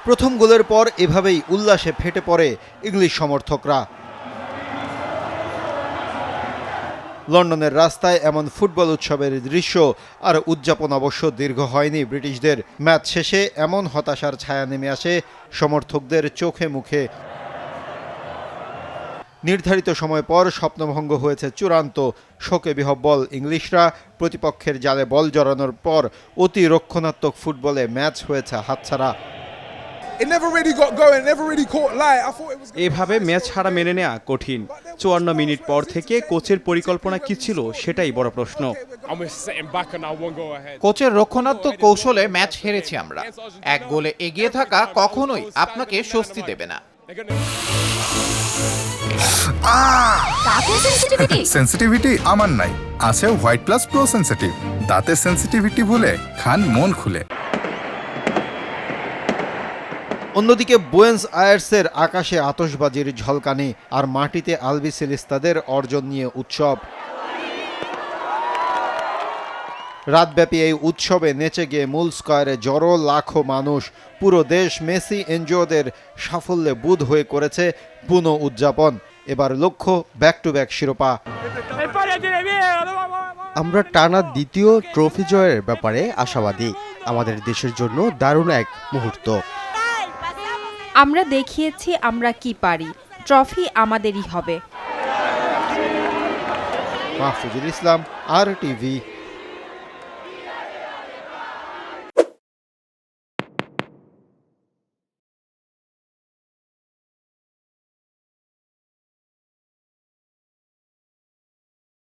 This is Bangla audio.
প্রথম গোলের পর এভাবেই উল্লাসে ফেটে পড়ে ইংলিশ সমর্থকরা। লন্ডনের রাস্তায় এমন ফুটবল উৎসবের দৃশ্য আর উদযাপন অবশ্য দীর্ঘ হয়নি ব্রিটিশদের। ম্যাচ শেষে এমন হতাশার ছায়া নেমে আসে সমর্থকদের চোখে মুখে। নির্ধারিত সময় পর স্বপ্নভঙ্গ হয়েছে চূড়ান্ত। শোকে বিহ্বল ইংলিশরা। প্রতিপক্ষের জালে বল জড়ানোর পর অতি রক্ষণাত্মক ফুটবলে ম্যাচ হয়েছে হাতছাড়া। এভাবে ম্যাচ হারা মেনে নেওয়া কঠিন। ৫৪ মিনিট পর থেকে কোচের পরিকল্পনা কি ছিল সেটাই বড় প্রশ্ন। কোচের রক্ষণাত্মক কৌশলে ম্যাচ হেরেছি আমরা। এক গোলে এগিয়ে থাকা কখনোই আপনাকে স্বস্তি দেবে না। সেন্সিটিভিটি আমার নাই, আছে হোয়াইট প্লাস প্রো সেন্সিটিভ। দাঁতের সেন্সিটিভিটি ভুলে খান মন খুলে। অন্যদিকে বুয়েন্স আয়ার্সের আকাশে আতশবাজির ঝলকানি, আর মাটিতে আলবিসেলেস্তাদের অর্জন নিয়ে উৎসব। রাতব্যাপী এই উৎসবে নেচে গিয়ে মূল স্কয়ারে জড়ো লাখো মানুষ। পুরো দেশ মেসি এনজোদের সাফল্যে বুঁদ হয়ে করেছে পুনঃ উদযাপন। এবার লক্ষ্য ব্যাক টু ব্যাক শিরোপা। আমরা টানা দ্বিতীয় ট্রফি জয়ের ব্যাপারে আশাবাদী। আমাদের দেশের জন্য দারুণ এক মুহূর্ত। আমরা দেখিয়েছি আমরা কি পারি। ট্রফি আমাদেরই হবে। মাহফুজুল ইসলাম, RTV।